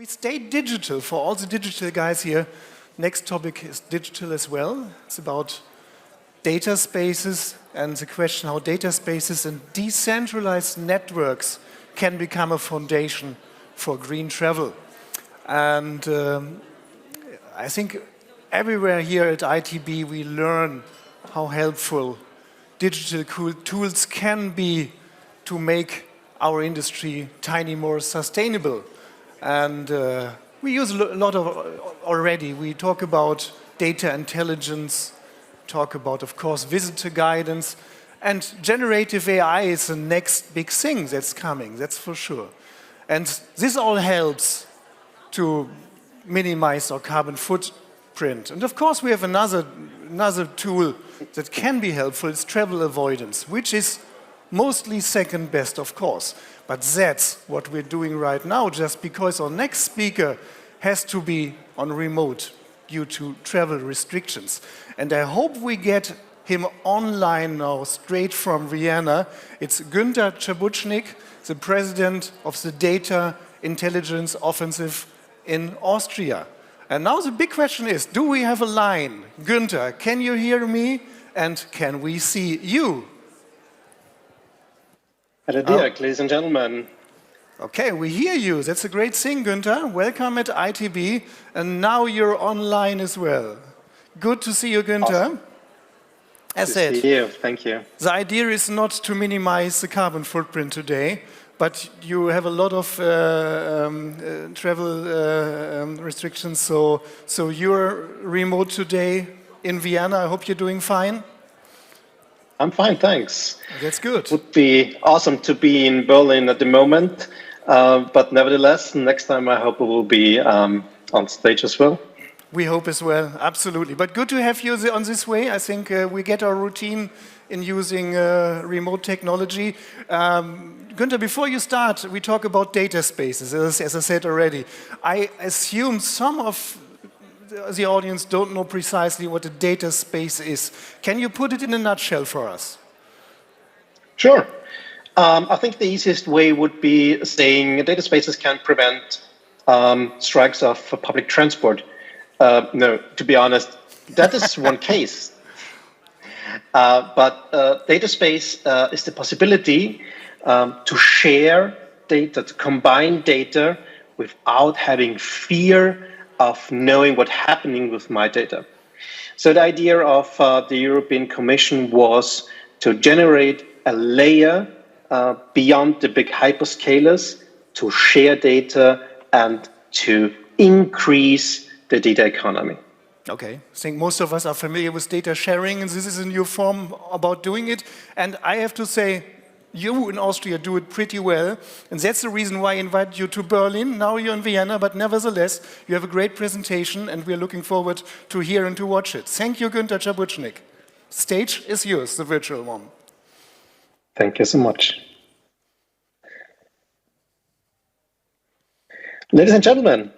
stay digital. For all the digital guys here, next topic is digital as well. It's about data spaces and the question how data spaces and decentralized networks can become a foundation for green travel. And I think everywhere here at ITB we learn how helpful digital tools can be to make our industry tiny more sustainable. And we use a lot of already. We talk about data intelligence, talk about, of course, visitor guidance, and generative AI is the next big thing that's coming, that's for sure. And this all helps to minimize our carbon footprint. And of course, we have another tool that can be helpful, it's travel avoidance, which is mostly second best, of course. But that's what we're doing right now, just because our next speaker has to be on remote due to travel restrictions. And I hope we get him online now, straight from Vienna. It's Günther Czabucznik, the president of the Data Intelligence Offensive in Austria. And now the big question is, do we have a line? Günther, can you hear me? And can we see you? Hello, ladies and gentlemen. Okay, we hear you. That's a great thing, Günther. Welcome at ITB. And now you're online as well. Good to see you, Günther. Awesome. As said, thank you. The idea is not to minimize the carbon footprint today, but you have a lot of travel restrictions, so you're remote today in Vienna. I hope you're doing fine. I'm fine, thanks. That's good. It would be awesome to be in Berlin at the moment, but nevertheless, next time I hope it will be on stage as well. We hope as well, absolutely. But good to have you on this way. I think we get our routine in using remote technology. Günther, before you start, we talk about data spaces, as I said already. I assume some of the audience don't know precisely what a data space is. Can you put it in a nutshell for us? Sure. I think the easiest way would be saying data spaces can prevent strikes of public transport. No, to be honest, that is one case. But data space is the possibility to share data, to combine data without having fear of knowing what's happening with my data. So the idea of the European Commission was to generate a layer beyond the big hyperscalers to share data and to increase the data economy. Okay, I think most of us are familiar with data sharing, and this is a new form about doing it. And I have to say, you in Austria do it pretty well, and that's the reason why I invited you to Berlin. Now you're in Vienna, but nevertheless, you have a great presentation, and we're looking forward to hear and to watch it. Thank you, Günther Czabucznik. Stage is yours, the virtual one. Thank you so much. Ladies and gentlemen,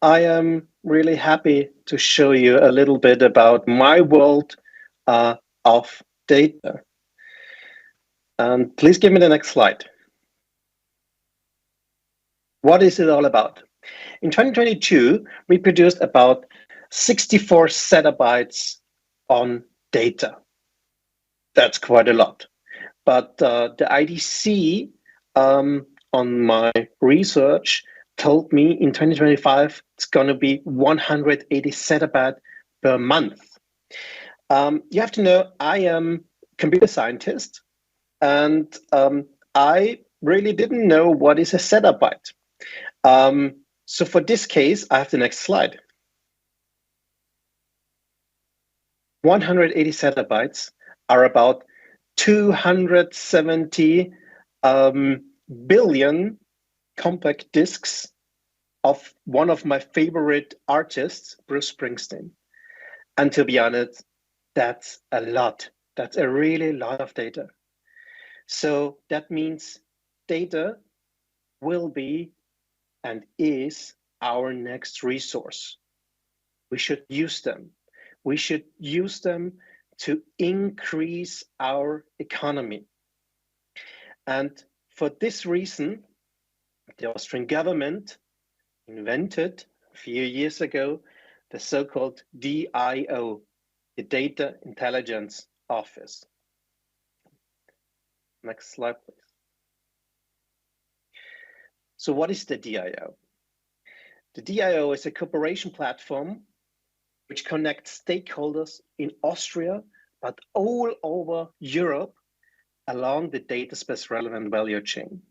I am really happy to show you a little bit about my world of data. And please give me the next slide. What is it all about? In 2022, we produced about 64 zettabytes on data. That's quite a lot. But the IDC on my research told me in 2025 it's going to be 180 zettabyte per month. You have to know I am a computer scientist, and I really didn't know what is a zettabyte. So for this case, I have the next slide. 180 zettabytes are about 270 billion compact discs of one of my favorite artists, Bruce Springsteen. And to be honest, that's a lot. That's a really lot of data. So that means data will be and is our next resource. We should use them. We should use them to increase our economy. And for this reason, the Austrian government invented a few years ago the so-called DIO, the Data Intelligence Office. Next slide, please. So what is the DIO? The DIO is a cooperation platform which connects stakeholders in Austria, but all over Europe along the data space relevant value chain.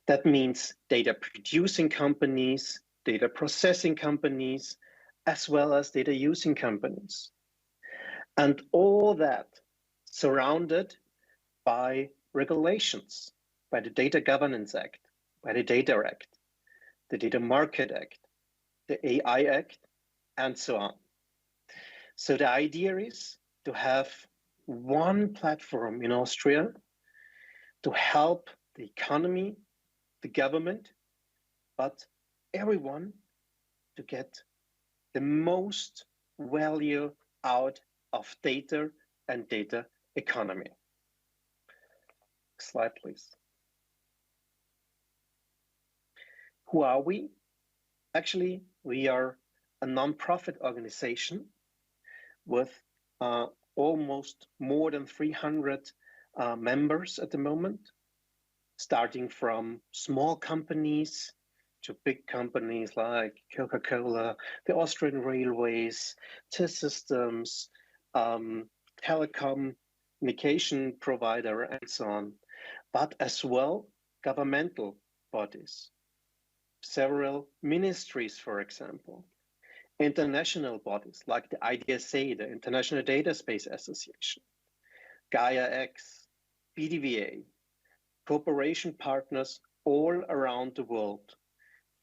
That means data producing companies, data processing companies, as well as data using companies. And all that surrounded by regulations, by the Data Governance Act, by the Data Act, the Data Market Act, the AI Act, and so on. So the idea is to have one platform in Austria to help the economy, the government, but everyone to get the most value out of data and data economy. Next slide, please. Who are we? Actually, we are a non-profit organization with almost more than 300 members at the moment, starting from small companies to big companies like Coca-Cola, the Austrian Railways, T-Systems, telecommunication provider, and so on, but as well governmental bodies, several ministries, for example, international bodies like the IDSA, the International Data Space Association, Gaia-X, BDVA, cooperation partners all around the world.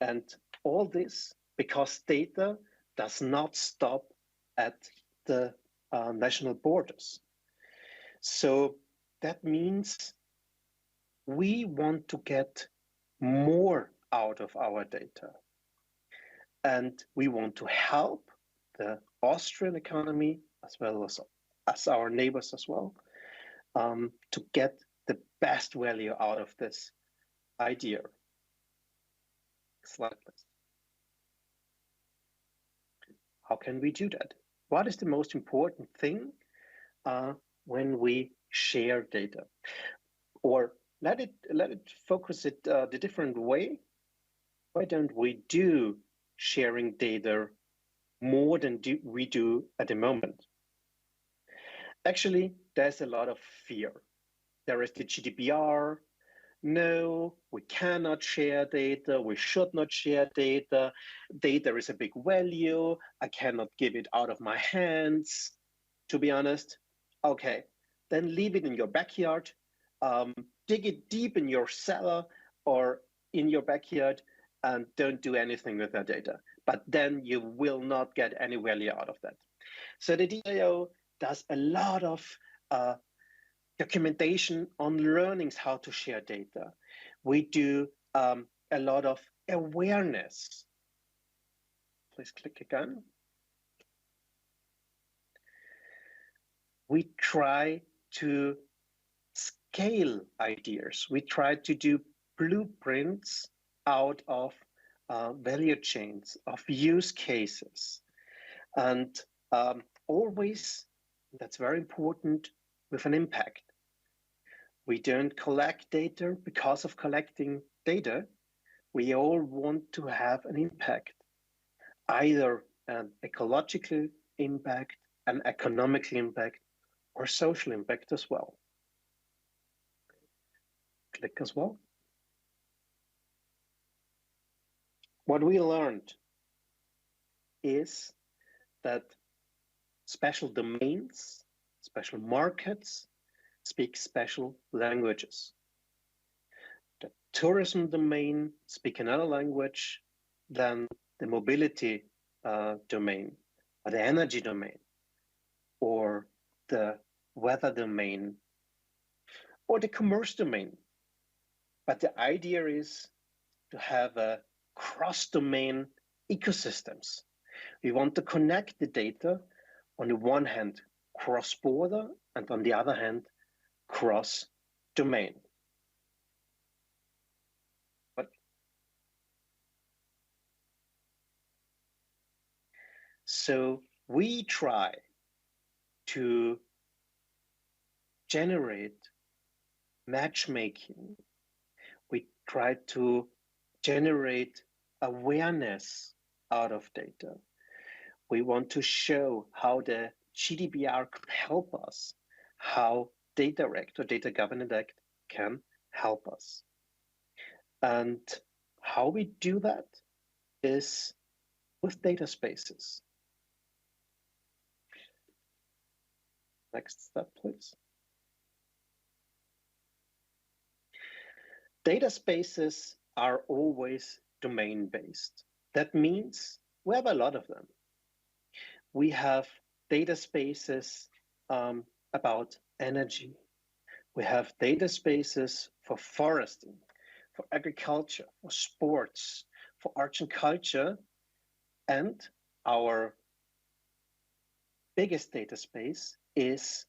And all this because data does not stop at the national borders. So that means we want to get more out of our data. And we want to help the Austrian economy as well as our neighbors as well to get the best value out of this idea. Slide, please. How can we do that? What is the most important thing when we share data? Or let it focus it the different way. Why don't we do sharing data more than we do at the moment? Actually, there's a lot of fear. There is the GDPR. No, we cannot share data. We should not share data. Data is a big value. I cannot give it out of my hands. To be honest, okay, then leave it in your backyard. Dig it deep in your cellar or in your backyard and don't do anything with that data. But then you will not get any value out of that. So the DIO does a lot of documentation on learnings how to share data. We do a lot of awareness. Please click again. We try to scale ideas. We try to do blueprints out of value chains, of use cases. And always, that's very important, with an impact. We don't collect data because of collecting data. We all want to have an impact, either an ecological impact, an economic impact, or social impact as well. Click as well. What we learned is that special domains, special markets speak special languages. The tourism domain speaks another language than the mobility domain, or the energy domain, or the weather domain, or the commerce domain. But the idea is to have a cross-domain ecosystems. We want to connect the data on the one hand cross-border and on the other hand cross-domain. But So we try to generate matchmaking. We try to generate awareness out of data. We want to show how the GDPR could help us, how Data Act or Data Governance Act can help us. And how we do that is with data spaces. Next step, please. Data spaces are always domain-based. That means we have a lot of them. We have data spaces about energy. We have data spaces for foresting, for agriculture, for sports, for arts and culture, and our biggest data space is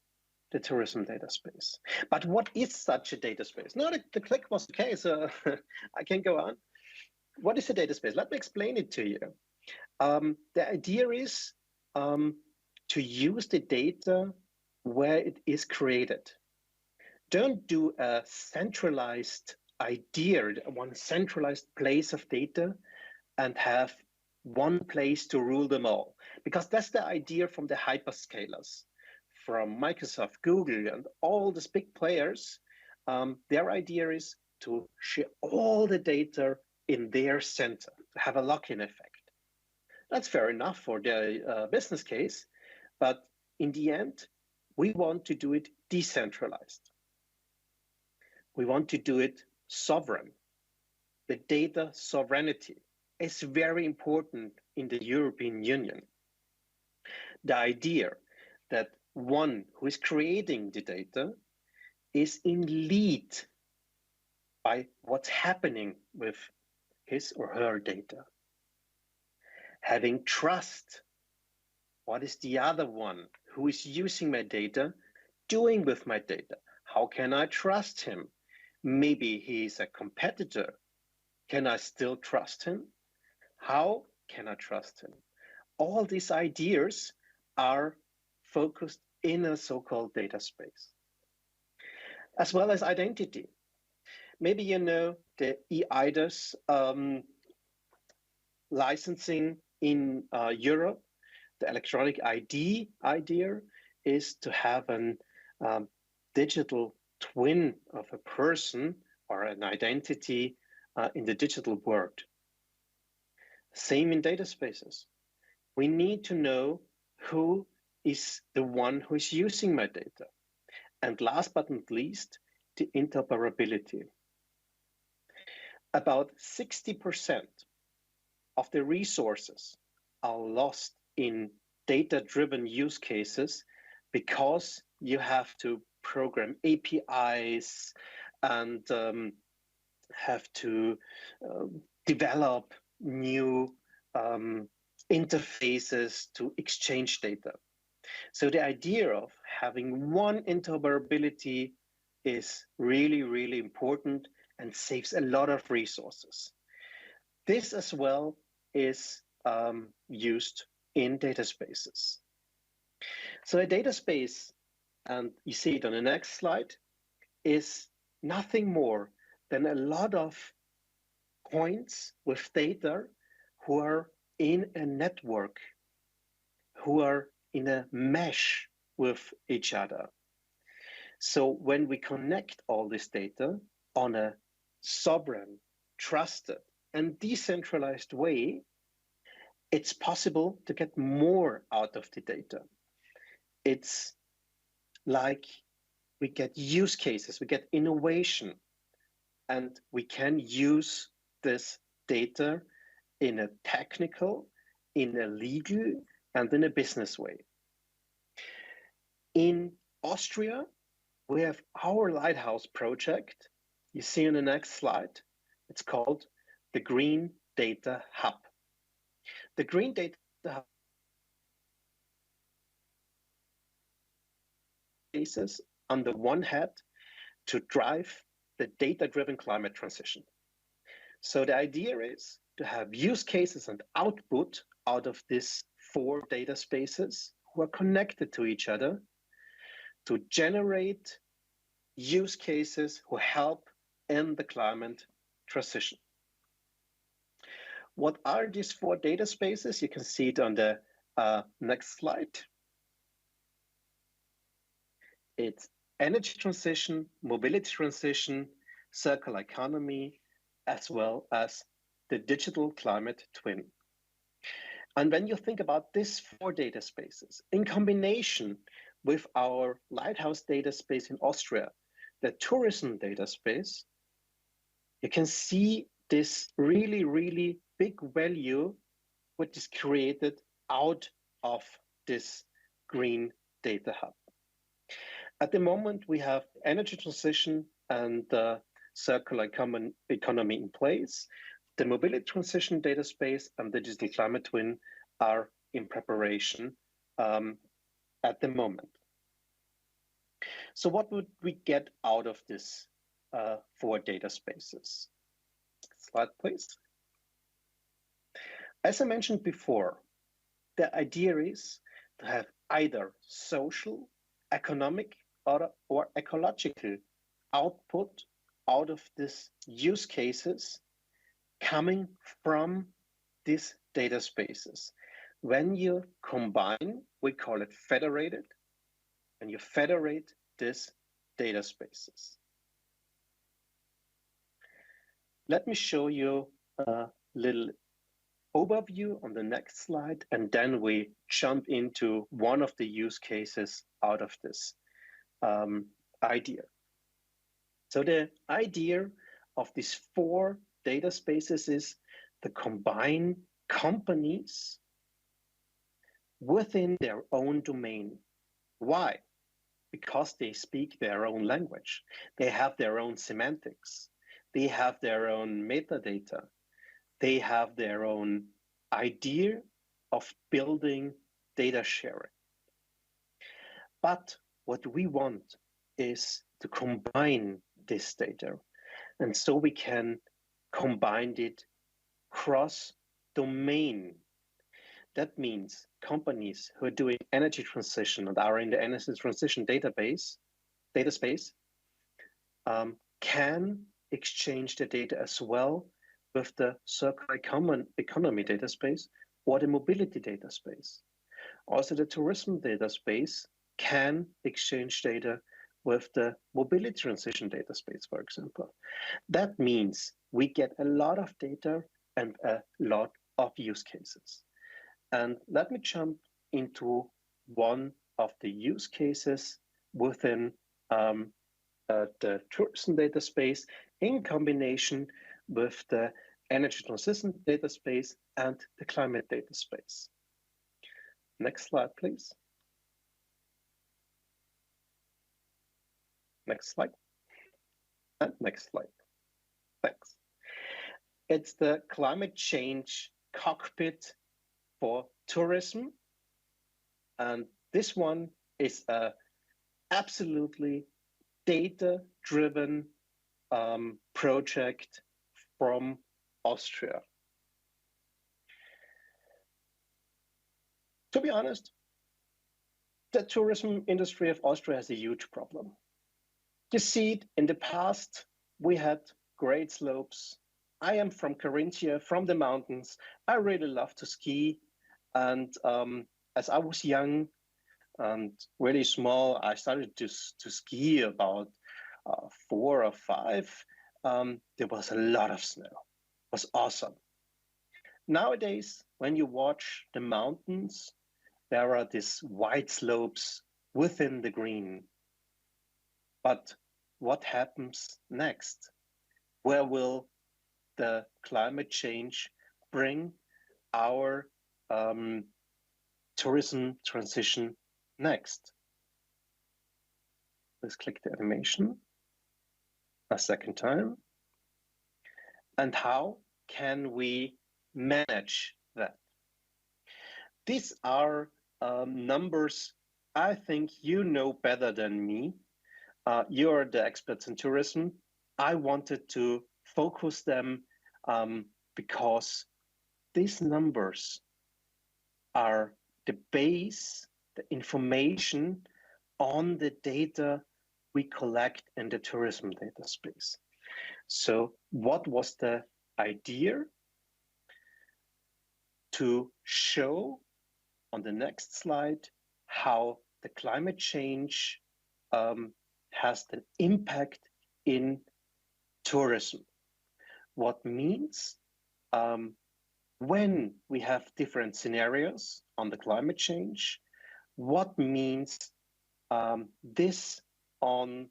the tourism data space. But what is such a data space? No, the click was okay, so I can go on. What is a data space? Let me explain it to you. The idea is to use the data where it is created. Don't do a centralized idea, one centralized place of data, and have one place to rule them all. Because that's the idea from the hyperscalers, from Microsoft, Google, and all these big players. Their idea is to share all the data in their center, to have a lock-in effect. That's fair enough for the business case, but in the end, we want to do it decentralized. We want to do it sovereign. The data sovereignty is very important in the European Union. The idea that one who is creating the data is in lead by what's happening with his or her data. Having trust. What is the other one who is using my data doing with my data? How can I trust him? Maybe he's a competitor. Can I still trust him? How can I trust him? All these ideas are focused in a so-called data space. As well as identity. Maybe you know the eIDAS licensing in Europe. The electronic ID idea is to have a digital twin of a person or an identity in the digital world. Same in data spaces. We need to know who is the one who is using my data. And last but not least, the interoperability. About 60% of the resources are lost in data-driven use cases because you have to program APIs and have to develop new interfaces to exchange data. So the idea of having one interoperability is really, really important and saves a lot of resources. This as well is used in data spaces. So a data space, and you see it on the next slide, is nothing more than a lot of points with data who are in a network, who are in a mesh with each other. So when we connect all this data on a sovereign, trusted, and decentralized way, it's possible to get more out of the data. It's like we get use cases, we get innovation, and we can use this data in a technical, in a legal, and in a business way. In Austria, we have our lighthouse project. You see on the next slide, it's called the Green Data Hub. The Green Data Hub basis on the one hand to drive the data-driven climate transition. So the idea is to have use cases and output out of this 4 data spaces who are connected to each other to generate use cases who help in the climate transition. What are these 4 data spaces? You can see it on the next slide. It's energy transition, mobility transition, circular economy, as well as the digital climate twin. And when you think about these 4 data spaces in combination with our lighthouse data space in Austria, the tourism data space, you can see this really, really big value which is created out of this green data hub. At the moment, we have energy transition and circular economy in place. The mobility transition data space and the digital climate twin are in preparation at the moment. So what would we get out of this 4 data spaces? Slide, please. As I mentioned before, the idea is to have either social, economic, or ecological output out of these use cases coming from these data spaces. When you combine, we call it federated, when you federate these data spaces. Let me show you a little overview on the next slide, and then we jump into one of the use cases out of this idea. So the idea of these 4 data spaces is to combine companies within their own domain. Why? Because they speak their own language. They have their own semantics. They have their own metadata. They have their own idea of building data sharing. But what we want is to combine this data. And so we can combine it cross-domain. That means companies who are doing energy transition and are in the energy transition data space, can exchange the data as well with the circular economy data space or the mobility data space. Also, the tourism data space can exchange data with the mobility transition data space, for example. That means we get a lot of data and a lot of use cases. And let me jump into one of the use cases within the tourism data space in combination with the energy transition data space and the climate data space. Next slide, please. Next slide. And next slide. Thanks. It's the climate change cockpit for tourism. And this one is a absolutely data-driven project from Austria. To be honest, the tourism industry of Austria has a huge problem. You see it in the past, we had great slopes. I am from Carinthia, from the mountains. I really love to ski. And as I was young and really small, I started to ski about 4 or 5. There was a lot of snow. It was awesome. Nowadays, when you watch the mountains, there are these white slopes within the green. But what happens next? Where will the climate change bring our tourism transition next? Let's click the animation a second time. And how can we manage that? These are numbers I think you know better than me. You're the experts in tourism. I wanted to focus them because these numbers are the base, the information on the data we collect in the tourism data space. So what was the idea? To show on the next slide how the climate change has an impact in tourism. What means when we have different scenarios on the climate change, what means this on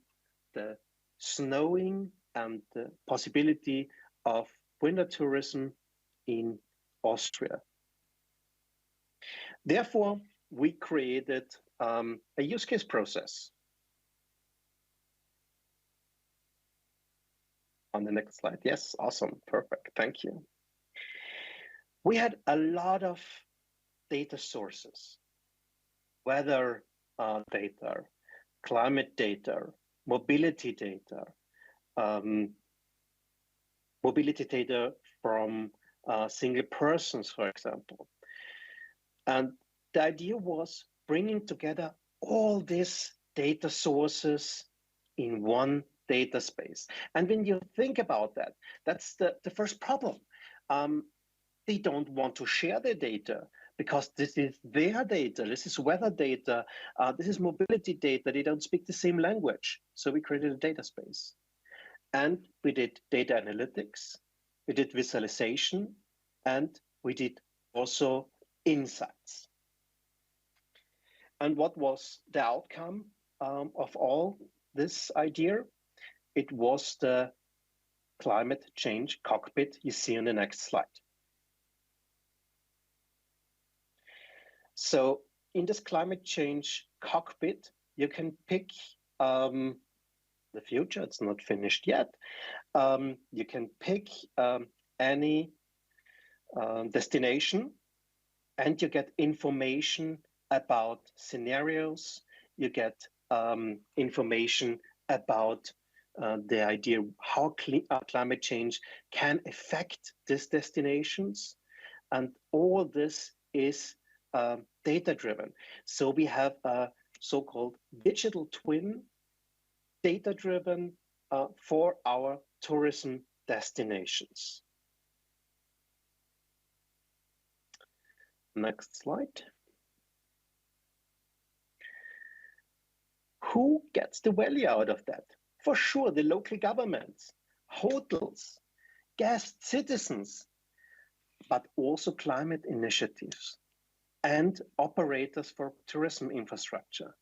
the snowing and the possibility of winter tourism in Austria. Therefore, we created a use case process. On the next slide. Yes, awesome, perfect, thank you. We had a lot of data sources, weather data, climate data, mobility data from single persons, for example. And the idea was bringing together all these data sources in one data space. And when you think about that, that's the first problem. They don't want to share their data because this is their data, this is weather data, this is mobility data, they don't speak the same language. So we created a data space. And we did data analytics, we did visualization, and we did also insights. And what was the outcome of all this idea? It was the climate change cockpit you see on the next slide. So in this climate change cockpit, you can pick the future, it's not finished yet. You can pick any destination, and you get information about scenarios, you get information about the idea how climate change can affect these destinations, and all this is data-driven. So we have a so-called digital twin, data-driven for our tourism destinations. Next slide. Who gets the value out of that? For sure, the local governments, hotels, guests, citizens, but also climate initiatives and operators for tourism infrastructure.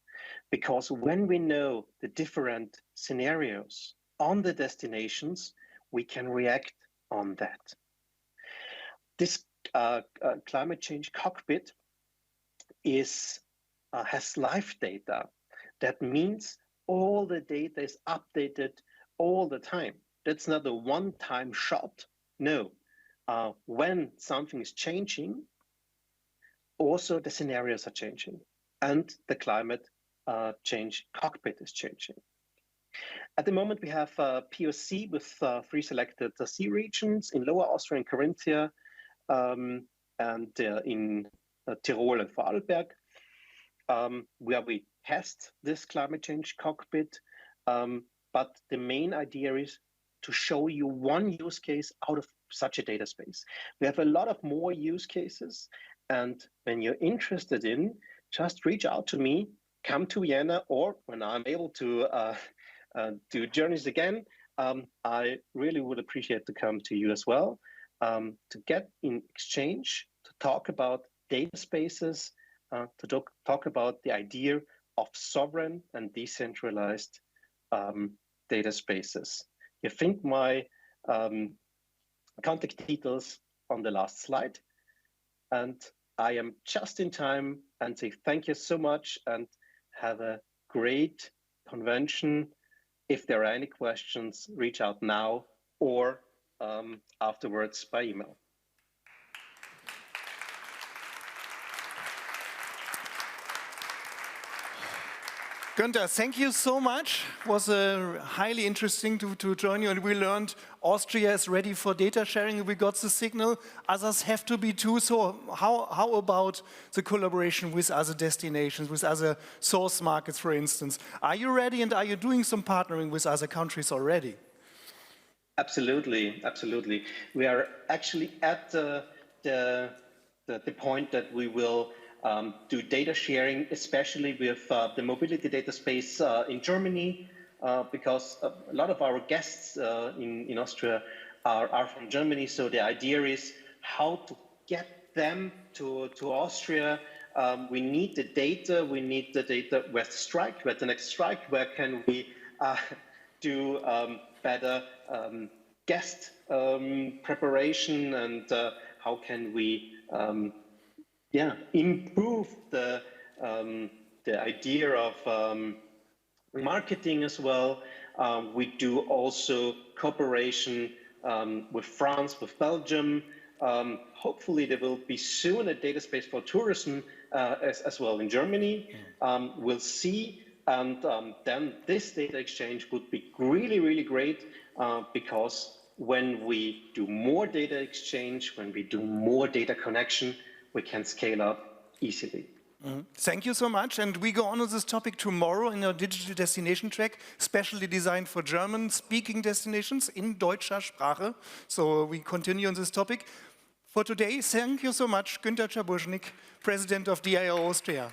Because when we know the different scenarios on the destinations, we can react on that. This climate change cockpit has live data. That means all the data is updated all the time. That's not a one-time shot. No, when something is changing, also the scenarios are changing and the climate change cockpit is changing. At the moment, we have a POC with 3 selected sea regions in Lower Austria and Carinthia, and in Tyrol and Vorarlberg, where we test this climate change cockpit. But the main idea is to show you one use case out of such a data space. We have a lot of more use cases, and when you're interested in, just reach out to me, come to Vienna, or when I'm able to do journeys again, I really would appreciate to come to you as well, to get in exchange, to talk about data spaces, to talk about the idea of sovereign and decentralized data spaces. You think my contact details on the last slide, and I am just in time and say thank you so much and have a great convention. If there are any questions, reach out now or afterwards by email. Günther, thank you so much. It was highly interesting to join you, and we learned Austria is ready for data sharing. We got the signal. Others have to be too. So how about the collaboration with other destinations, with other source markets, for instance? Are you ready, and are you doing some partnering with other countries already? Absolutely, absolutely. We are actually at the point that we will do data sharing, especially with the mobility data space in Germany, because a lot of our guests in Austria are from Germany. So the idea is how to get them to Austria. We need the data. We need the data. Where's the strike? Where's the next strike? Where can we do better guest preparation, and how can we improve the idea of marketing as well. We do also cooperation with France, with Belgium. Hopefully there will be soon a data space for tourism as well in Germany. We'll see. And then this data exchange would be really, really great because when we do more data exchange, when we do more data connection, we can scale up easily. Thank you so much. And we go on with this topic tomorrow in our digital destination track, specially designed for German-speaking destinations in deutscher Sprache. So we continue on this topic. For today, thank you so much, Günther Czaburznik, President of DIO Austria.